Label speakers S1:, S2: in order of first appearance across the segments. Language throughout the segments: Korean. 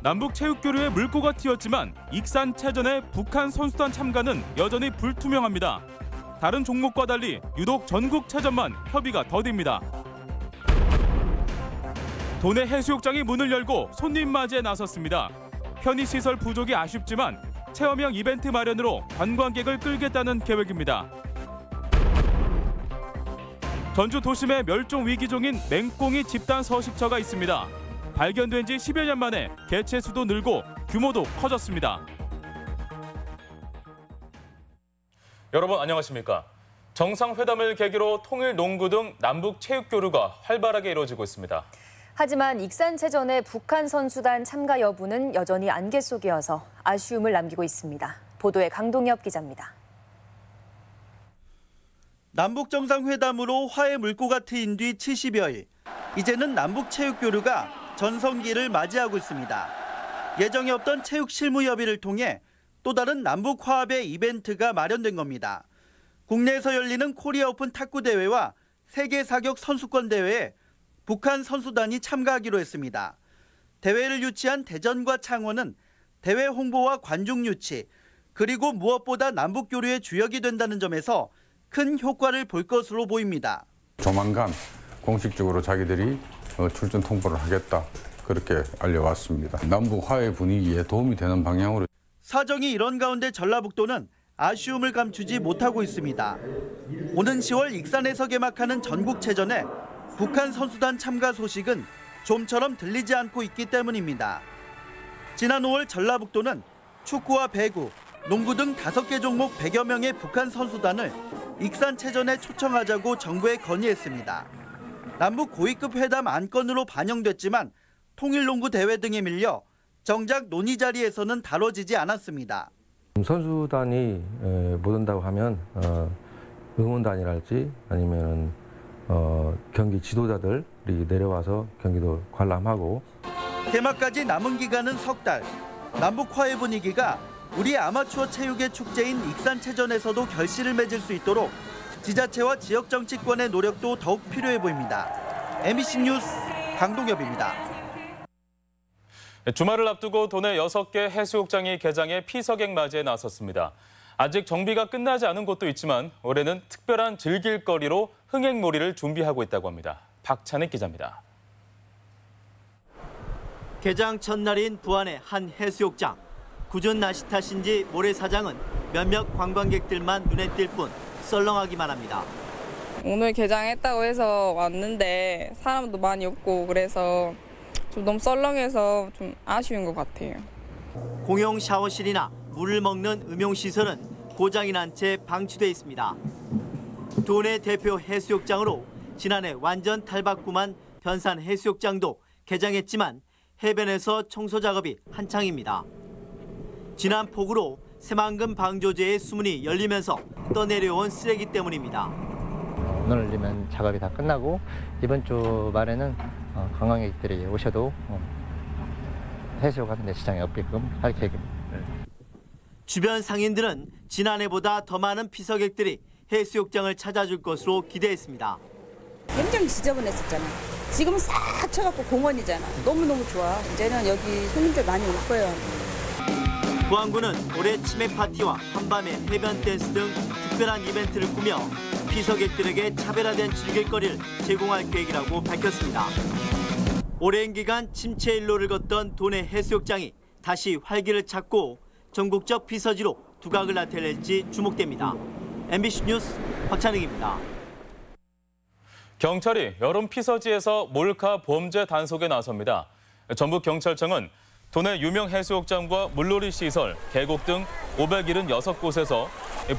S1: 남북체육교류에 물꼬가 튀었지만 익산체전의 북한 선수단 참가는 여전히 불투명합니다. 다른 종목과 달리 유독 전국체전만 협의가 더딥니다. 도내 해수욕장이 문을 열고 손님 맞이에 나섰습니다. 편의시설 부족이 아쉽지만 체험형 이벤트 마련으로 관광객을 끌겠다는 계획입니다. 전주 도심에 멸종 위기종인 맹꽁이 집단 서식처가 있습니다. 발견된 지 10여 년 만에 개체 수도 늘고 규모도 커졌습니다. 여러분 안녕하십니까? 정상회담을 계기로 통일 농구 등 남북 체육 교류가 활발하게 이루어지고 있습니다.
S2: 하지만 익산체전의 북한 선수단 참가 여부는 여전히 안개 속이어서 아쉬움을 남기고 있습니다. 보도에 강동엽 기자입니다.
S3: 남북 정상회담으로 화해 물꼬가 트인 뒤 70여일. 이제는 남북 체육 교류가 전성기를 맞이하고 있습니다. 예정에 없던 체육 실무 협의를 통해 또 다른 남북 화합의 이벤트가 마련된 겁니다. 국내에서 열리는 코리아 오픈 탁구 대회와 세계 사격 선수권 대회에 북한 선수단이 참가하기로 했습니다. 대회를 유치한 대전과 창원은 대회 홍보와 관중 유치, 그리고 무엇보다 남북 교류의 주역이 된다는 점에서 큰 효과를 볼 것으로 보입니다.
S4: 조만간 공식적으로 자기들이 출전 통보를 하겠다, 그렇게 알려왔습니다. 남북 화해 분위기에 도움이 되는 방향으로.
S3: 사정이 이런 가운데 전라북도는 아쉬움을 감추지 못하고 있습니다. 오는 10월 익산에서 개막하는 전국체전에 북한 선수단 참가 소식은 좀처럼 들리지 않고 있기 때문입니다. 지난 5월 전라북도는 축구와 배구, 농구 등 5개 종목 100여 명의 북한 선수단을 익산체전에 초청하자고 정부에 건의했습니다. 남북 고위급 회담 안건으로 반영됐지만 통일농구 대회 등에 밀려 정작 논의 자리에서는 다뤄지지 않았습니다.
S5: 선수단이 못 온다고 하면 응원단이랄지 아니면 경기 지도자들이 내려와서 경기도 관람하고.
S3: 개막까지 남은 기간은 석 달. 남북 화해 분위기가 우리 아마추어 체육의 축제인 익산체전에서도 결실을 맺을 수 있도록 지자체와 지역 정치권의 노력도 더욱 필요해 보입니다. MBC 뉴스 강동엽입니다.
S1: 주말을 앞두고 도내 6개 해수욕장이 개장해 피서객 맞이에 나섰습니다. 아직 정비가 끝나지 않은 곳도 있지만 올해는 특별한 즐길거리로 흥행놀이를 준비하고 있다고 합니다. 박찬익 기자입니다.
S6: 개장 첫날인 부안의 한 해수욕장. 굳은 날씨 탓인지 모래사장은 몇몇 관광객들만 눈에 띌 뿐 썰렁하기만 합니다.
S7: 오늘 개장했다고 해서 왔는데 사람도 많이 없고 그래서 좀 너무 썰렁해서 좀 아쉬운 것 같아요.
S6: 공용 샤워실이나 물을 먹는 음용시설은 고장이 난 채 방치돼 있습니다. 도내 대표 해수욕장으로 지난해 완전 탈바꿈한 변산 해수욕장도 개장했지만 해변에서 청소 작업이 한창입니다. 지난 폭우로 새만금 방조제의 수문이 열리면서 떠내려온 쓰레기 때문입니다.
S8: 오늘이면 작업이 다 끝나고 이번 주 말에는 관광객들이 오셔도 해수욕하는 데 지장이 없게끔 할 계획입니다.
S6: 주변 상인들은 지난해보다 더 많은 피서객들이 해수욕장을 찾아줄 것으로 기대했습니다.
S9: 굉장히 지저분했었잖아. 지금은 싹 쳐갖고 공원이잖아. 너무너무 좋아. 이제는 여기 손님들 많이 올 거예요.
S6: 부안군은 올해 치맥 파티와 한밤의 해변 댄스 등 특별한 이벤트를 꾸며 피서객들에게 차별화된 즐길거리를 제공할 계획이라고 밝혔습니다. 오랜 기간 침체 일로를 걷던 도내 해수욕장이 다시 활기를 찾고 전국적 피서지로 두각을 나타낼지 주목됩니다. MBC 뉴스 박찬익입니다.
S1: 경찰이 여름 피서지에서 몰카 범죄 단속에 나섭니다. 전북경찰청은 도내 유명 해수욕장과 물놀이 시설, 계곡 등 576곳에서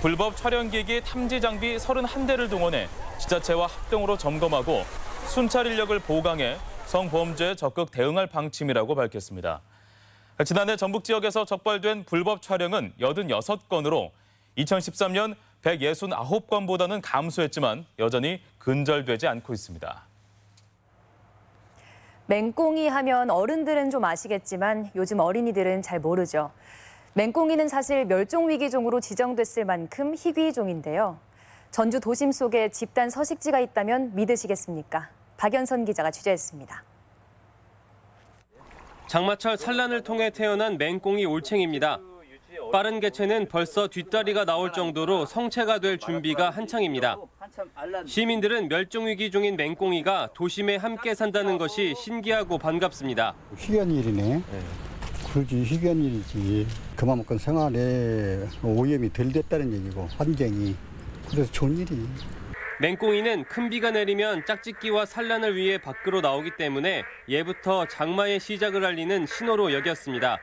S1: 불법 촬영기기 탐지 장비 31대를 동원해 지자체와 합동으로 점검하고 순찰 인력을 보강해 성범죄에 적극 대응할 방침이라고 밝혔습니다. 지난해 전북 지역에서 적발된 불법 촬영은 86건으로 2013년 169건보다는 감소했지만 여전히 근절되지 않고 있습니다.
S2: 맹꽁이 하면 어른들은 좀 아시겠지만 요즘 어린이들은 잘 모르죠. 맹꽁이는 사실 멸종위기종으로 지정됐을 만큼 희귀종인데요. 전주 도심 속에 집단 서식지가 있다면 믿으시겠습니까? 박연선 기자가 취재했습니다.
S10: 장마철 산란을 통해 태어난 맹꽁이 올챙입니다. 빠른 개체는 벌써 뒷다리가 나올 정도로 성체가 될 준비가 한창입니다. 시민들은 멸종위기 중인 맹꽁이가 도심에 함께 산다는 것이 신기하고 반갑습니다.
S11: 희귀한 일이네. 그렇지, 희귀한 일이지. 그만큼 생활에 오염이 덜 됐다는 얘기고, 환경이. 그래서 좋은 일이.
S10: 맹꽁이는 큰 비가 내리면 짝짓기와 산란을 위해 밖으로 나오기 때문에 예부터 장마의 시작을 알리는 신호로 여겼습니다.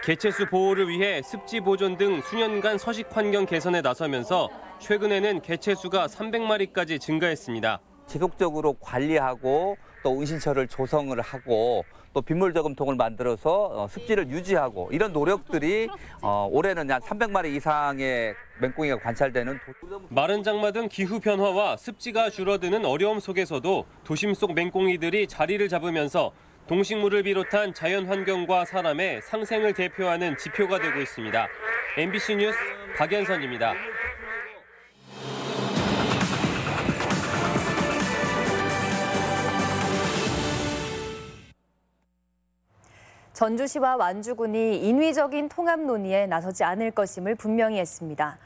S10: 개체수 보호를 위해 습지 보존 등 수년간 서식 환경 개선에 나서면서 최근에는 개체수가 300마리까지 증가했습니다.
S12: 지속적으로 관리하고 또 은신처를 조성을 하고 또 빗물 저금통을 만들어서 습지를 유지하고 이런 노력들이 올해는 한 300마리 이상의 맹꽁이가 관찰되는.
S10: 마른 장마 등 기후 변화와 습지가 줄어드는 어려움 속에서도 도심 속 맹꽁이들이 자리를 잡으면서 동식물을 비롯한 자연 환경과 사람의 상생을 대표하는 지표가 되고 있습니다. MBC 뉴스 박연선입니다.
S2: 전주시와 완주군이 인위적인 통합 논의에 나서지 않을 것임을 분명히 했습니다.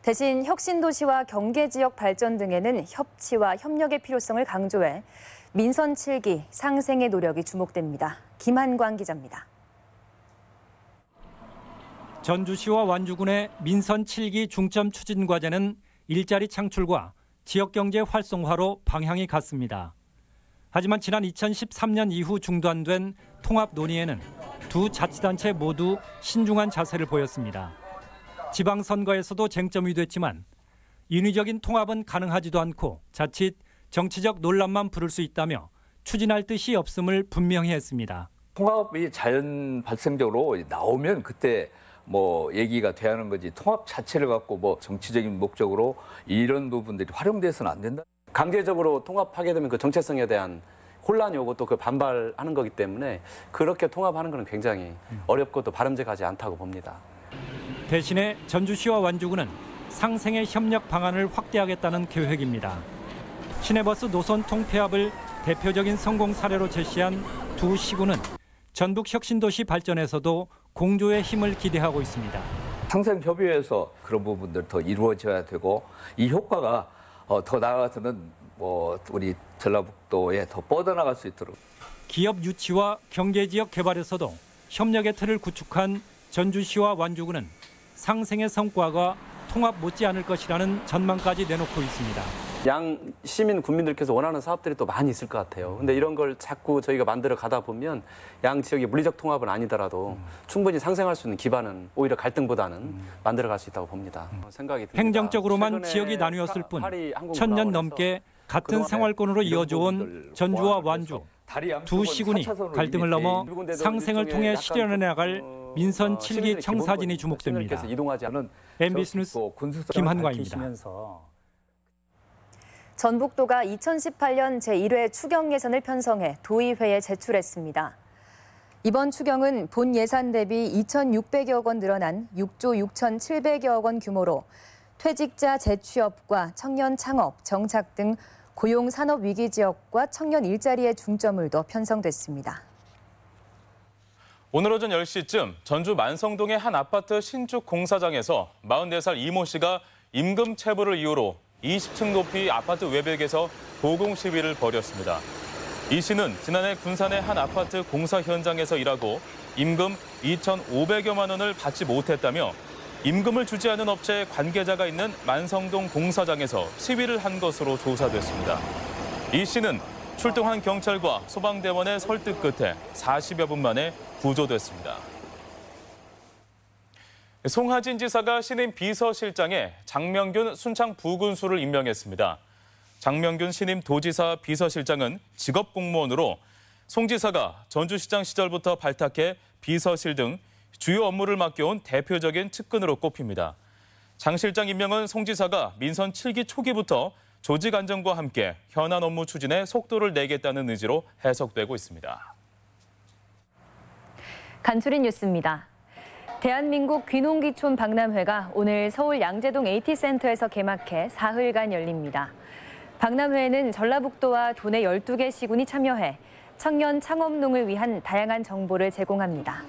S2: 대신 혁신도시와 경계지역 발전 등에는 협치와 협력의 필요성을 강조해 민선 7기 상생의 노력이 주목됩니다. 김한광 기자입니다.
S13: 전주시와 완주군의 민선 7기 중점 추진 과제는 일자리 창출과 지역경제 활성화로 방향이 같습니다. 하지만 지난 2013년 이후 중단된 통합 논의에는 두 자치단체 모두 신중한 자세를 보였습니다. 지방선거에서도 쟁점이 됐지만 인위적인 통합은 가능하지도 않고 자칫 정치적 논란만 부를 수 있다며 추진할 뜻이 없음을 분명히 했습니다.
S14: 통합이 자연 발생적으로 나오면 그때 뭐 얘기가 돼야 하는 거지, 통합 자체를 갖고 뭐 정치적인 목적으로 이런 부분들이 활용돼서는 안 된다.
S15: 강제적으로 통합하게 되면 그 정체성에 대한 혼란이 오고 또 그 반발하는 거기 때문에 그렇게 통합하는 것은 굉장히 어렵고 또 바람직하지 않다고 봅니다.
S13: 대신에 전주시와 완주군은 상생의 협력 방안을 확대하겠다는 계획입니다. 시내버스 노선 통폐합을 대표적인 성공 사례로 제시한 두 시군은 전북 혁신도시 발전에서도 공조의 힘을 기대하고 있습니다.
S14: 상생협의회에서 그런 부분들 더 이루어져야 되고 이 효과가 더 나아가서는 뭐 우리 전라북도에 더 뻗어나갈 수 있도록.
S13: 기업 유치와 경제지역 개발에서도 협력의 틀을 구축한 전주시와 완주군은 상생의 성과가 통합 못지않을 것이라는 전망까지 내놓고 있습니다.
S15: 양 시민 국민들께서 원하는 사업들이 또 많이 있을 것 같아요. 근데 이런 걸 자꾸 저희가 만들어 가다 보면 양 지역의 물리적 통합은 아니더라도 충분히 상생할 수 있는 기반은 오히려 갈등보다는 만들어 갈 수 있다고 봅니다. 생각이 듭니다.
S13: 행정적으로만 지역이 나뉘었을 뿐 천년 넘게 같은 생활권으로 이어져온 전주와 완주 두 시군이 갈등을 넘어 상생을 통해 실현해 나갈 민선 7기 청사진이 주목됩니다. MBC 뉴스 김한광입니다.
S2: 전북도가 2018년 제1회 추경 예산을 편성해 도의회에 제출했습니다. 이번 추경은 본 예산 대비 2,600여 원 늘어난 6조 6,700여 원 규모로 퇴직자 재취업과 청년 창업, 정착 등 고용 산업 위기 지역과 청년 일자리에 중점을 둬 편성됐습니다.
S1: 오늘 오전 10시쯤 전주 만성동의 한 아파트 신축 공사장에서 44살 이모 씨가 임금 체불을 이유로 20층 높이 아파트 외벽에서 보공 시위를 벌였습니다. 이 씨는 지난해 군산의 한 아파트 공사 현장에서 일하고 임금 2,500여만 원을 받지 못했다며 임금을 주지 않은 업체 관계자가 있는 만성동 공사장에서 시위를 한 것으로 조사됐습니다. 이 씨는 출동한 경찰과 소방대원의 설득 끝에 40여 분 만에 구조됐습니다. 송하진 지사가 신임 비서실장에 장명균 순창 부군수를 임명했습니다. 장명균 신임 도지사 비서실장은 직업 공무원으로 송 지사가 전주시장 시절부터 발탁해 비서실 등 주요 업무를 맡겨온 대표적인 측근으로 꼽힙니다. 장 실장 임명은 송 지사가 민선 7기 초기부터 조직 안정과 함께 현안 업무 추진에 속도를 내겠다는 의지로 해석되고 있습니다.
S2: 간추린 뉴스입니다. 대한민국 귀농귀촌 박람회가 오늘 서울 양재동 AT센터에서 개막해 사흘간 열립니다. 박람회에는 전라북도와 도내 12개 시군이 참여해 청년 창업농을 위한 다양한 정보를 제공합니다.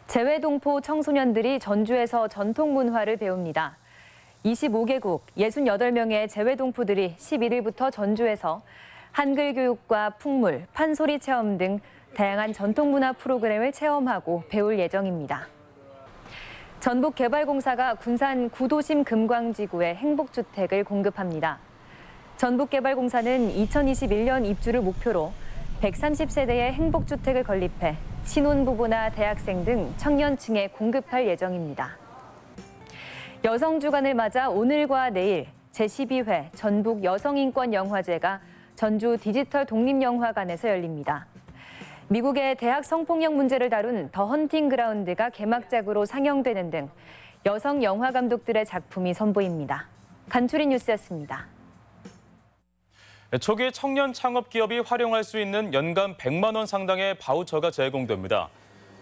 S2: 재외동포 청소년들이 전주에서 전통 문화를 배웁니다. 25개국 68명의 재외동포들이 11일부터 전주에서 한글 교육과 풍물, 판소리 체험 등 다양한 전통문화 프로그램을 체험하고 배울 예정입니다. 전북개발공사가 군산 구도심 금광지구에 행복주택을 공급합니다. 전북개발공사는 2021년 입주를 목표로 130세대의 행복주택을 건립해 신혼부부나 대학생 등 청년층에 공급할 예정입니다. 여성주간을 맞아 오늘과 내일 제12회 전북 여성인권영화제가 전주 디지털 독립영화관에서 열립니다. 미국의 대학 성폭력 문제를 다룬 더 헌팅 그라운드가 개막작으로 상영되는 등 여성 영화 감독들의 작품이 선보입니다. 간추린 뉴스였습니다.
S1: 초기 청년 창업 기업이 활용할 수 있는 연간 100만 원 상당의 바우처가 제공됩니다.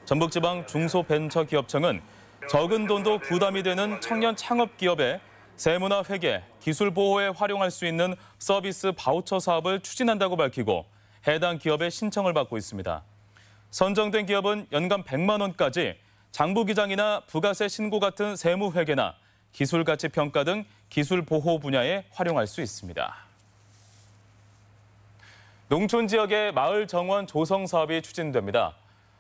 S1: 전북지방 중소벤처기업청은 적은 돈도 부담이 되는 청년 창업 기업에 세무나 회계, 기술 보호에 활용할 수 있는 서비스 바우처 사업을 추진한다고 밝히고 해당 기업의 신청을 받고 있습니다. 선정된 기업은 연간 100만 원까지 장부기장이나 부가세 신고 같은 세무 회계나 기술 가치 평가 등 기술 보호 분야에 활용할 수 있습니다. 농촌 지역의 마을 정원 조성 사업이 추진됩니다.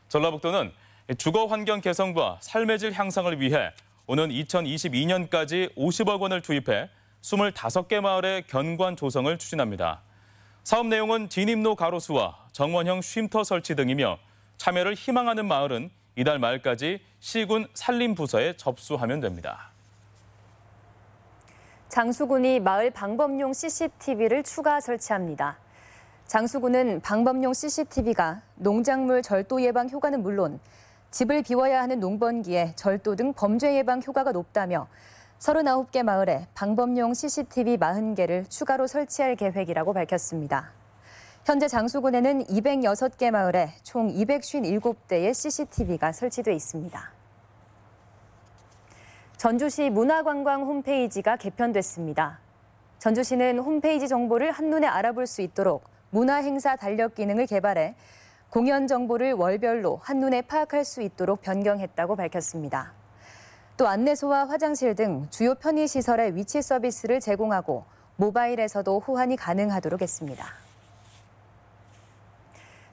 S1: 전라북도는 주거 환경 개선과 삶의 질 향상을 위해 오는 2022년까지 50억 원을 투입해 25개 마을의 견관 조성을 추진합니다. 사업 내용은 진입로 가로수와 정원형 쉼터 설치 등이며 참여를 희망하는 마을은 이달 말까지 시군 산림부서에 접수하면 됩니다.
S2: 장수군이 마을 방범용 CCTV를 추가 설치합니다. 장수군은 방범용 CCTV가 농작물 절도 예방 효과는 물론 집을 비워야 하는 농번기에 절도 등 범죄 예방 효과가 높다며 39개 마을에 방범용 CCTV 40개를 추가로 설치할 계획이라고 밝혔습니다. 현재 장수군에는 206개 마을에 총 257대의 CCTV가 설치돼 있습니다. 전주시 문화관광 홈페이지가 개편됐습니다. 전주시는 홈페이지 정보를 한눈에 알아볼 수 있도록 문화행사 달력 기능을 개발해 공연 정보를 월별로 한눈에 파악할 수 있도록 변경했다고 밝혔습니다. 또 안내소와 화장실 등 주요 편의시설의 위치 서비스를 제공하고 모바일에서도 호환이 가능하도록 했습니다.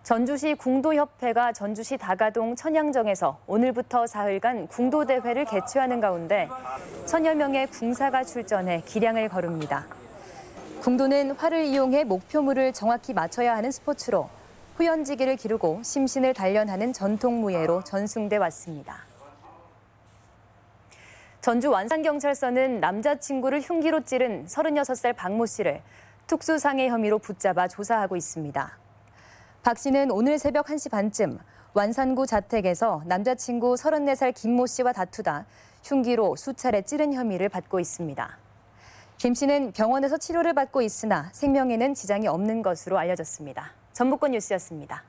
S2: 전주시 궁도협회가 전주시 다가동 천양정에서 오늘부터 사흘간 궁도대회를 개최하는 가운데 1000여 명의 궁사가 출전해 기량을 거릅니다. 궁도는 활을 이용해 목표물을 정확히 맞춰야 하는 스포츠로 후연지기를 기르고 심신을 단련하는 전통무예로 전승돼 왔습니다. 전주 완산경찰서는 남자친구를 흉기로 찌른 36살 박모 씨를 특수상해 혐의로 붙잡아 조사하고 있습니다. 박 씨는 오늘 새벽 1시 반쯤 완산구 자택에서 남자친구 34살 김모 씨와 다투다 흉기로 수차례 찌른 혐의를 받고 있습니다. 김 씨는 병원에서 치료를 받고 있으나 생명에는 지장이 없는 것으로 알려졌습니다. 전북권 뉴스였습니다.